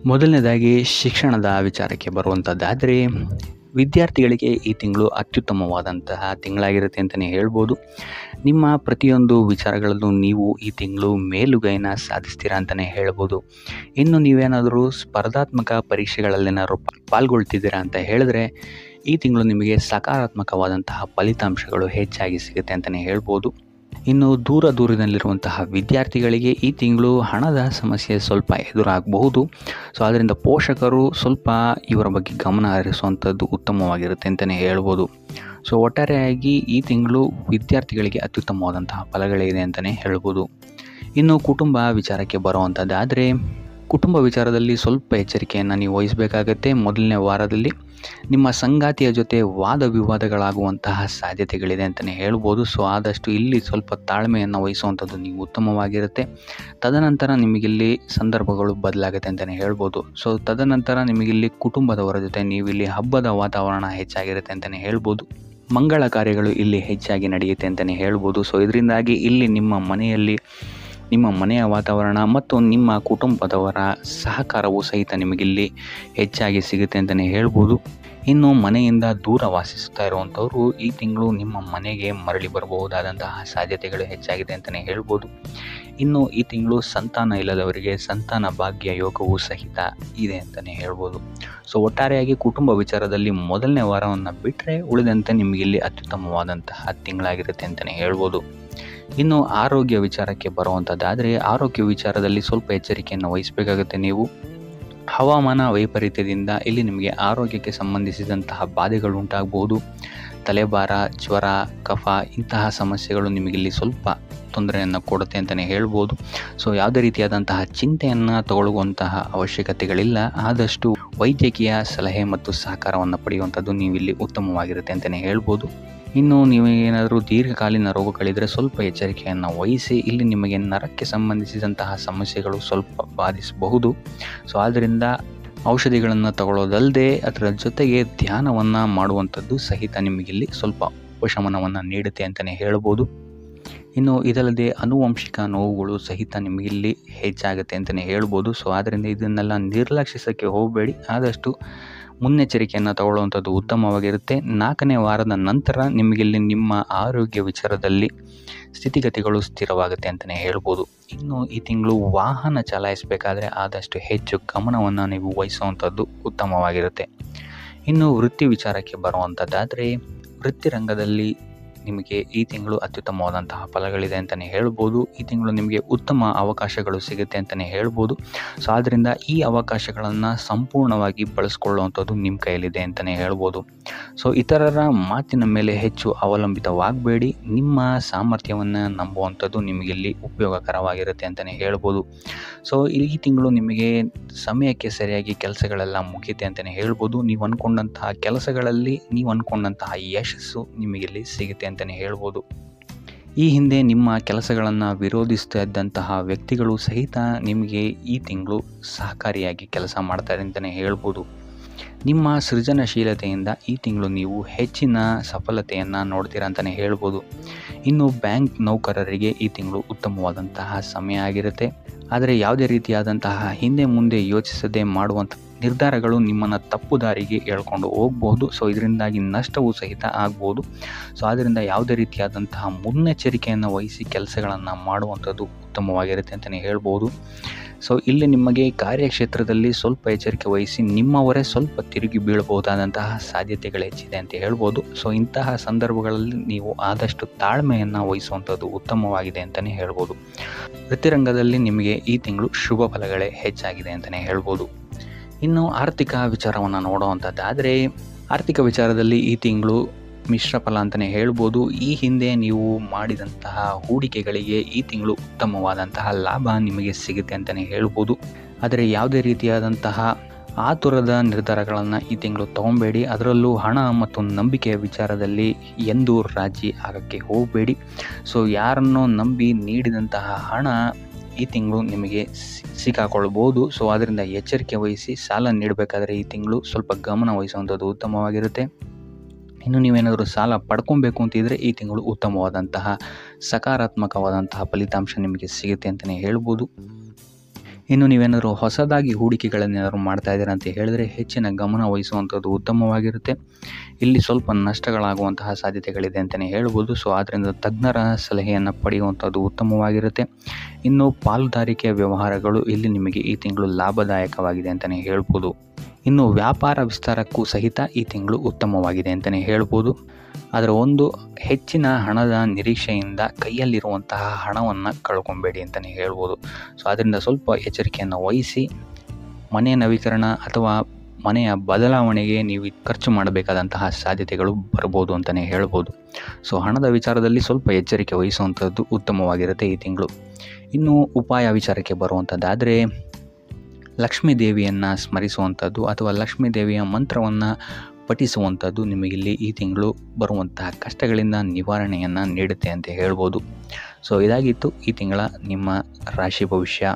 ಮೊದಲನೇದಾಗಿ ಶಿಕ್ಷಣದ ವಿಚಾರಕ್ಕೆ ಬರುವಂಥದ್ದಾದರೆ ವಿದ್ಯಾರ್ಥಿಗಳಿಗೆ ಈ ತಿಂಗಳು ಅತ್ಯುತ್ತಮವಾದಂತಹ ತಿಂಗಳಾಗಿರುತ್ತೆ ಅಂತಲೇ ಹೇಳ್ಬೋದು. ನಿಮ್ಮ ಪ್ರತಿಯೊಂದು ವಿಚಾರಗಳಲ್ಲೂ ನೀವು ಈ ತಿಂಗಳು ಮೇಲುಗೈನ ಸಾಧಿಸ್ತೀರಾ ಅಂತಲೇ ಹೇಳ್ಬೋದು. ಇನ್ನು ನೀವೇನಾದರೂ ಸ್ಪರ್ಧಾತ್ಮಕ ಪರೀಕ್ಷೆಗಳಲ್ಲೇನಾದ್ರು ಪಾಲ್ಗೊಳ್ತಿದ್ದೀರಾ ಅಂತ ಹೇಳಿದ್ರೆ ಈ ತಿಂಗಳು ನಿಮಗೆ ಸಕಾರಾತ್ಮಕವಾದಂತಹ ಫಲಿತಾಂಶಗಳು ಹೆಚ್ಚಾಗಿ ಸಿಗುತ್ತೆ ಅಂತಲೇ ಹೇಳ್ಬೋದು. ಇನ್ನು ದೂರದಲ್ಲಿರುವಂತಹ ವಿದ್ಯಾರ್ಥಿಗಳಿಗೆ ಈ ತಿಂಗಳು ಹಣದ ಸಮಸ್ಯೆ ಸ್ವಲ್ಪ ಎದುರಾಗಬಹುದು. ಸೊ ಆದ್ದರಿಂದ ಪೋಷಕರು ಸ್ವಲ್ಪ ಇವರ ಬಗ್ಗೆ ಗಮನ ಹರಿಸುವಂಥದ್ದು ಉತ್ತಮವಾಗಿರುತ್ತೆ ಅಂತಲೇ ಹೇಳ್ಬೋದು. ಸೊ ಒಟ್ಟಾರೆಯಾಗಿ ಈ ತಿಂಗಳು ವಿದ್ಯಾರ್ಥಿಗಳಿಗೆ ಅತ್ಯುತ್ತಮವಾದಂತಹ ಫಲಗಳಿದೆ ಅಂತಲೇ ಹೇಳ್ಬೋದು. ಇನ್ನು ಕುಟುಂಬ ವಿಚಾರಕ್ಕೆ ಬರುವಂಥದ್ದಾದರೆ ಕುಟುಂಬ ವಿಚಾರದಲ್ಲಿ ಸ್ವಲ್ಪ ಎಚ್ಚರಿಕೆಯನ್ನು ನೀವು ವಹಿಸಬೇಕಾಗತ್ತೆ. ಮೊದಲನೇ ವಾರದಲ್ಲಿ ನಿಮ್ಮ ಸಂಗಾತಿಯ ಜೊತೆ ವಾದ ವಿವಾದಗಳಾಗುವಂತಹ ಸಾಧ್ಯತೆಗಳಿದೆ ಅಂತಲೇ ಹೇಳ್ಬೋದು. ಸೊ ಆದಷ್ಟು ಇಲ್ಲಿ ಸ್ವಲ್ಪ ತಾಳ್ಮೆಯನ್ನು ವಹಿಸುವಂಥದ್ದು ನೀವು ಉತ್ತಮವಾಗಿರುತ್ತೆ. ತದನಂತರ ನಿಮಗಿಲ್ಲಿ ಸಂದರ್ಭಗಳು ಬದಲಾಗುತ್ತೆ ಅಂತಲೇ ಹೇಳ್ಬೋದು. ಸೊ ತದನಂತರ ನಿಮಗಿಲ್ಲಿ ಕುಟುಂಬದವರ ಜೊತೆ ನೀವಿಲ್ಲಿ ಹಬ್ಬದ ವಾತಾವರಣ ಹೆಚ್ಚಾಗಿರುತ್ತೆ ಅಂತಲೇ ಹೇಳ್ಬೋದು. ಮಂಗಳ ಕಾರ್ಯಗಳು ಇಲ್ಲಿ ಹೆಚ್ಚಾಗಿ ನಡೆಯುತ್ತೆ ಅಂತಲೇ ಹೇಳ್ಬೋದು. ಸೊ ಇದರಿಂದಾಗಿ ಇಲ್ಲಿ ನಿಮ್ಮ ಮನೆಯ ವಾತಾವರಣ ಮತ್ತು ನಿಮ್ಮ ಕುಟುಂಬದವರ ಸಹಕಾರವು ಸಹಿತ ನಿಮಗಿಲ್ಲಿ ಹೆಚ್ಚಾಗಿ ಸಿಗುತ್ತೆ ಅಂತಲೇ ಹೇಳ್ಬೋದು. ಇನ್ನು ಮನೆಯಿಂದ ದೂರ ವಾಸಿಸ್ತಾ ಇರುವಂಥವರು ಈ ತಿಂಗಳು ನಿಮ್ಮ ಮನೆಗೆ ಮರಳಿ ಬರಬಹುದಾದಂತಹ ಸಾಧ್ಯತೆಗಳು ಹೆಚ್ಚಾಗಿದೆ ಅಂತಲೇ ಹೇಳ್ಬೋದು. ಇನ್ನು ಈ ತಿಂಗಳು ಸಂತಾನ ಇಲ್ಲದವರಿಗೆ ಸಂತಾನ ಭಾಗ್ಯ ಯೋಗವೂ ಸಹಿತ ಇದೆ ಅಂತಲೇ ಹೇಳ್ಬೋದು. ಸೊ ಒಟ್ಟಾರೆಯಾಗಿ ಕುಟುಂಬ ವಿಚಾರದಲ್ಲಿ ಮೊದಲನೇ ವಾರವನ್ನು ಬಿಟ್ಟರೆ ಉಳಿದಂತೆ ನಿಮಗಿಲ್ಲಿ ಅತ್ಯುತ್ತಮವಾದಂತಹ ತಿಂಗಳಾಗಿರುತ್ತೆ ಅಂತಲೇ ಹೇಳ್ಬೋದು. ಇನ್ನು ಆರೋಗ್ಯ ವಿಚಾರಕ್ಕೆ ಬರುವಂಥದ್ದಾದರೆ ಆರೋಗ್ಯ ವಿಚಾರದಲ್ಲಿ ಸ್ವಲ್ಪ ಎಚ್ಚರಿಕೆಯನ್ನು ವಹಿಸಬೇಕಾಗುತ್ತೆ ನೀವು. ಹವಾಮಾನ ವೈಪರೀತ್ಯದಿಂದ ಇಲ್ಲಿ ನಿಮಗೆ ಆರೋಗ್ಯಕ್ಕೆ ಸಂಬಂಧಿಸಿದಂತಹ ಬಾಧೆಗಳು ಉಂಟಾಗಬಹುದು. ತಲೆಭಾರ, ಜ್ವರ, ಕಫ ಇಂತಹ ಸಮಸ್ಯೆಗಳು ನಿಮಗಿಲ್ಲಿ ಸ್ವಲ್ಪ ತೊಂದರೆಯನ್ನು ಕೊಡುತ್ತೆ ಅಂತಲೇ ಹೇಳ್ಬೋದು. ಸೊ ಯಾವುದೇ ರೀತಿಯಾದಂತಹ ಚಿಂತೆಯನ್ನು ತಗೊಳ್ಳುವಂತಹ ಅವಶ್ಯಕತೆಗಳಿಲ್ಲ. ಆದಷ್ಟು ವೈದ್ಯಕೀಯ ಸಲಹೆ ಮತ್ತು ಸಹಕಾರವನ್ನು ಪಡೆಯುವಂಥದ್ದು ನೀವಿಲ್ಲಿ ಉತ್ತಮವಾಗಿರುತ್ತೆ ಅಂತಲೇ ಹೇಳ್ಬೋದು. ಇನ್ನು ನೀವೇನಾದರೂ ದೀರ್ಘಕಾಲೀನ ರೋಗಗಳಿದ್ದರೆ ಸ್ವಲ್ಪ ಎಚ್ಚರಿಕೆಯನ್ನು ವಹಿಸಿ. ಇಲ್ಲಿ ನಿಮಗೆ ನರಕ್ಕೆ ಸಂಬಂಧಿಸಿದಂತಹ ಸಮಸ್ಯೆಗಳು ಸ್ವಲ್ಪ ಬಾಧಿಸಬಹುದು. ಸೊ ಆದ್ದರಿಂದ ಔಷಧಿಗಳನ್ನು ತಗೊಳ್ಳೋದಲ್ಲದೆ ಅದರ ಜೊತೆಗೆ ಧ್ಯಾನವನ್ನು ಮಾಡುವಂಥದ್ದು ಸಹಿತ ನಿಮಗಿಲ್ಲಿ ಸ್ವಲ್ಪ ಉಪಶಮನವನ್ನು ನೀಡುತ್ತೆ ಅಂತಲೇ ಹೇಳ್ಬೋದು. ಇನ್ನು ಇದಲ್ಲದೆ ಆನುವಂಶಿಕ ನೋವುಗಳು ಸಹಿತ ನಿಮಗಿಲ್ಲಿ ಹೆಚ್ಚಾಗುತ್ತೆ ಅಂತಲೇ ಹೇಳ್ಬೋದು. ಸೊ ಆದ್ದರಿಂದ ಇದನ್ನೆಲ್ಲ ನಿರ್ಲಕ್ಷಿಸೋಕ್ಕೆ ಹೋಗಬೇಡಿ. ಆದಷ್ಟು ಮುನ್ನೆಚ್ಚರಿಕೆಯನ್ನು ತಗೊಳ್ಳುವಂಥದ್ದು ಉತ್ತಮವಾಗಿರುತ್ತೆ. 4ನೇ ವಾರದ ನಂತರ ನಿಮಗಿಲ್ಲಿ ನಿಮ್ಮ ಆರೋಗ್ಯ ವಿಚಾರದಲ್ಲಿ ಸ್ಥಿತಿಗತಿಗಳು ಸ್ಥಿರವಾಗುತ್ತೆ ಅಂತಲೇ ಹೇಳ್ಬೋದು. ಇನ್ನು ಈ ತಿಂಗಳು ವಾಹನ ಚಲಾಯಿಸಬೇಕಾದ್ರೆ ಆದಷ್ಟು ಹೆಚ್ಚು ಗಮನವನ್ನು ನೀವು ವಹಿಸುವಂಥದ್ದು ಉತ್ತಮವಾಗಿರುತ್ತೆ. ಇನ್ನು ವೃತ್ತಿ ವಿಚಾರಕ್ಕೆ ಬರುವಂಥದ್ದಾದರೆ ವೃತ್ತಿ ರಂಗದಲ್ಲಿ ನಿಮಗೆ ಈ ತಿಂಗಳು ಅತ್ಯುತ್ತಮವಾದಂತಹ ಫಲಗಳಿದೆ ಅಂತಲೇ ಹೇಳ್ಬೋದು. ಈ ತಿಂಗಳು ನಿಮಗೆ ಉತ್ತಮ ಅವಕಾಶಗಳು ಸಿಗುತ್ತೆ ಅಂತಲೇ ಹೇಳ್ಬೋದು. ಸೊ ಆದ್ದರಿಂದ ಈ ಅವಕಾಶಗಳನ್ನು ಸಂಪೂರ್ಣವಾಗಿ ಬಳಸ್ಕೊಳ್ಳುವಂಥದ್ದು ನಿಮ್ಮ ಕೈಯಲ್ಲಿದೆ ಅಂತಲೇ ಹೇಳ್ಬೋದು. ಸೊ ಇತರರ ಮಾತಿನ ಮೇಲೆ ಹೆಚ್ಚು ಅವಲಂಬಿತವಾಗಬೇಡಿ. ನಿಮ್ಮ ಸಾಮರ್ಥ್ಯವನ್ನು ನಂಬುವಂಥದ್ದು ನಿಮಗಿಲ್ಲಿ ಉಪಯೋಗಕರವಾಗಿರುತ್ತೆ ಅಂತಲೇ ಹೇಳ್ಬೋದು. ಸೊ ಈ ತಿಂಗಳು ನಿಮಗೆ ಸಮಯಕ್ಕೆ ಸರಿಯಾಗಿ ಕೆಲಸಗಳೆಲ್ಲ ಮುಗಿಯುತ್ತೆ ಅಂತಲೇ ಹೇಳ್ಬೋದು. ನೀವು ಅಂದ್ಕೊಂಡಂತಹ ಕೆಲಸಗಳಲ್ಲಿ ನೀವು ಅಂದ್ಕೊಂಡಂತಹ ಯಶಸ್ಸು ನಿಮಗಿಲ್ಲಿ ಸಿಗುತ್ತೆ ಅಂತಲೇ ಹೇಳ್ಬೋದು. ಈ ಹಿಂದೆ ನಿಮ್ಮ ಕೆಲಸಗಳನ್ನು ವಿರೋಧಿಸ್ತಾ ಇದ್ದಂತಹ ವ್ಯಕ್ತಿಗಳು ಸಹಿತ ನಿಮಗೆ ಈ ತಿಂಗಳು ಸಹಕಾರಿಯಾಗಿ ಕೆಲಸ ಮಾಡ್ತಾರೆ ಅಂತಲೇ ಹೇಳ್ಬೋದು. ನಿಮ್ಮ ಸೃಜನಶೀಲತೆಯಿಂದ ಈ ತಿಂಗಳು ನೀವು ಹೆಚ್ಚಿನ ಸಫಲತೆಯನ್ನು ನೋಡ್ತೀರಾ ಅಂತಲೇ ಹೇಳ್ಬೋದು. ಇನ್ನು ಬ್ಯಾಂಕ್ ನೌಕರರಿಗೆ ಈ ತಿಂಗಳು ಉತ್ತಮವಾದಂತಹ ಸಮಯ ಆಗಿರುತ್ತೆ. ಆದರೆ ಯಾವುದೇ ರೀತಿಯಾದಂತಹ ಹಿಂದೆ ಮುಂದೆ ಯೋಚಿಸದೆ ಮಾಡುವಂಥ ನಿರ್ಧಾರಗಳು ನಿಮ್ಮನ್ನು ತಪ್ಪು ದಾರಿಗೆ ಎಳ್ಕೊಂಡು ಹೋಗ್ಬೋದು. ಸೊ ಇದರಿಂದಾಗಿ ನಷ್ಟವೂ ಸಹಿತ ಆಗ್ಬೋದು. ಸೊ ಆದ್ದರಿಂದ ಯಾವುದೇ ರೀತಿಯಾದಂತಹ ಮುನ್ನೆಚ್ಚರಿಕೆಯನ್ನು ವಹಿಸಿ ಕೆಲಸಗಳನ್ನು ಮಾಡುವಂಥದ್ದು ಉತ್ತಮವಾಗಿರುತ್ತೆ ಅಂತಲೇ ಹೇಳ್ಬೋದು. ಸೊ ಇಲ್ಲಿ ನಿಮಗೆ ಕಾರ್ಯಕ್ಷೇತ್ರದಲ್ಲಿ ಸ್ವಲ್ಪ ಎಚ್ಚರಿಕೆ ವಹಿಸಿ ನಿಮ್ಮವರೇ ಸ್ವಲ್ಪ ತಿರುಗಿ ಬೀಳಬಹುದಾದಂತಹ ಸಾಧ್ಯತೆಗಳು ಹೆಚ್ಚಿದೆ ಅಂತ ಹೇಳ್ಬೋದು. ಸೊ ಇಂತಹ ಸಂದರ್ಭಗಳಲ್ಲಿ ನೀವು ಆದಷ್ಟು ತಾಳ್ಮೆಯನ್ನು ವಹಿಸುವಂಥದ್ದು ಉತ್ತಮವಾಗಿದೆ ಅಂತಲೇ ಹೇಳ್ಬೋದು. ವೃತ್ತಿರಂಗದಲ್ಲಿ ನಿಮಗೆ ಈ ತಿಂಗಳು ಶುಭ ಫಲಗಳೇ ಹೆಚ್ಚಾಗಿದೆ ಅಂತಲೇ ಹೇಳ್ಬೋದು. ಇನ್ನು ಆರ್ಥಿಕ ವಿಚಾರವನ್ನು ನೋಡುವಂಥದ್ದಾದರೆ ಆರ್ಥಿಕ ವಿಚಾರದಲ್ಲಿ ಈ ತಿಂಗಳು ಮಿಶ್ರ ಫಲ ಅಂತಲೇ ಹೇಳ್ಬೋದು. ಈ ಹಿಂದೆ ನೀವು ಮಾಡಿದಂತಹ ಹೂಡಿಕೆಗಳಿಗೆ ಈ ತಿಂಗಳು ಉತ್ತಮವಾದಂತಹ ಲಾಭ ನಿಮಗೆ ಸಿಗುತ್ತೆ ಅಂತಲೇ ಹೇಳ್ಬೋದು. ಆದರೆ ಯಾವುದೇ ರೀತಿಯಾದಂತಹ ಆತುರದ ನಿರ್ಧಾರಗಳನ್ನು ಈ ತಿಂಗಳು ತೊಗೊಬೇಡಿ. ಅದರಲ್ಲೂ ಹಣ ಮತ್ತು ನಂಬಿಕೆಯ ವಿಚಾರದಲ್ಲಿ ಎಂದೂ ರಾಜಿ ಆಗೋಕ್ಕೆ ಹೋಗಬೇಡಿ. ಸೊ ಯಾರನ್ನೋ ನಂಬಿ ನೀಡಿದಂತಹ ಹಣ ಈ ತಿಂಗಳು ನಿಮಗೆ ಸಿಕ್ಕಾಕೊಳ್ಬೋದು. ಸೊ ಅದರಿಂದ ಎಚ್ಚರಿಕೆ ವಹಿಸಿ ಸಾಲ ನೀಡಬೇಕಾದ್ರೆ ಈ ತಿಂಗಳು ಸ್ವಲ್ಪ ಗಮನ ವಹಿಸುವಂಥದ್ದು ಉತ್ತಮವಾಗಿರುತ್ತೆ. ಇನ್ನು ನೀವೇನಾದರೂ ಸಾಲ ಪಡ್ಕೊಬೇಕು ಅಂತಿದ್ರೆ ಈ ತಿಂಗಳು ಉತ್ತಮವಾದಂತಹ ಸಕಾರಾತ್ಮಕವಾದಂತಹ ಫಲಿತಾಂಶ ನಿಮಗೆ ಸಿಗುತ್ತೆ ಅಂತಲೇ ಹೇಳ್ಬೋದು. ಇನ್ನು ನೀವೇನಾದರೂ ಹೊಸದಾಗಿ ಹೂಡಿಕೆಗಳನ್ನೇನಾದರೂ ಮಾಡ್ತಾ ಇದ್ದೀರಾ ಅಂತ ಹೇಳಿದರೆ ಹೆಚ್ಚಿನ ಗಮನ ವಹಿಸುವಂಥದ್ದು ಉತ್ತಮವಾಗಿರುತ್ತೆ. ಇಲ್ಲಿ ಸ್ವಲ್ಪ ನಷ್ಟಗಳಾಗುವಂತಹ ಸಾಧ್ಯತೆಗಳಿದೆ ಅಂತಲೇ ಹೇಳ್ಬೋದು. ಸೊ ಆದ್ದರಿಂದ ತಜ್ಞರ ಸಲಹೆಯನ್ನು ಪಡೆಯುವಂಥದ್ದು ಉತ್ತಮವಾಗಿರುತ್ತೆ. ಇನ್ನು ಪಾಲುದಾರಿಕೆ ವ್ಯವಹಾರಗಳು ಇಲ್ಲಿ ನಿಮಗೆ ಈ ತಿಂಗಳು ಲಾಭದಾಯಕವಾಗಿದೆ ಅಂತಲೇ ಹೇಳ್ಬೋದು. ಇನ್ನು ವ್ಯಾಪಾರ ವಿಸ್ತಾರಕ್ಕೂ ಸಹಿತ ಈ ತಿಂಗಳು ಉತ್ತಮವಾಗಿದೆ ಅಂತಲೇ ಹೇಳ್ಬೋದು. ಅದರ ಒಂದು ಹೆಚ್ಚಿನ ಹಣದ ನಿರೀಕ್ಷೆಯಿಂದ ಕೈಯಲ್ಲಿರುವಂತಹ ಹಣವನ್ನು ಕಳ್ಕೊಬೇಡಿ ಅಂತಲೇ ಹೇಳ್ಬೋದು. ಸೊ ಅದರಿಂದ ಸ್ವಲ್ಪ ಎಚ್ಚರಿಕೆಯನ್ನು ವಹಿಸಿ ಮನೆ ನವೀಕರಣ ಅಥವಾ ಮನೆಯ ಬದಲಾವಣೆಗೆ ನೀವು ಖರ್ಚು ಮಾಡಬೇಕಾದಂತಹ ಸಾಧ್ಯತೆಗಳು ಬರ್ಬೋದು ಅಂತಲೇ ಹೇಳ್ಬೋದು. ಸೊ ಹಣದ ವಿಚಾರದಲ್ಲಿ ಸ್ವಲ್ಪ ಎಚ್ಚರಿಕೆ ವಹಿಸುವಂಥದ್ದು ಉತ್ತಮವಾಗಿರುತ್ತೆ ಈ ತಿಂಗಳು. ಇನ್ನು ಉಪಾಯ ವಿಚಾರಕ್ಕೆ ಬರುವಂಥದ್ದಾದರೆ ಲಕ್ಷ್ಮೀ ದೇವಿಯನ್ನು ಸ್ಮರಿಸುವಂಥದ್ದು ಅಥವಾ ಲಕ್ಷ್ಮೀ ದೇವಿಯ ಮಂತ್ರವನ್ನು ಪಠಿಸುವಂಥದ್ದು ನಿಮಗಿಲ್ಲಿ ಈ ತಿಂಗಳು ಬರುವಂತಹ ಕಷ್ಟಗಳಿಂದ ನಿವಾರಣೆಯನ್ನು ನೀಡುತ್ತೆ ಅಂತ ಹೇಳ್ಬೋದು. ಸೊ ಇದಾಗಿತ್ತು ಈ ತಿಂಗಳ ನಿಮ್ಮ ರಾಶಿ ಭವಿಷ್ಯ.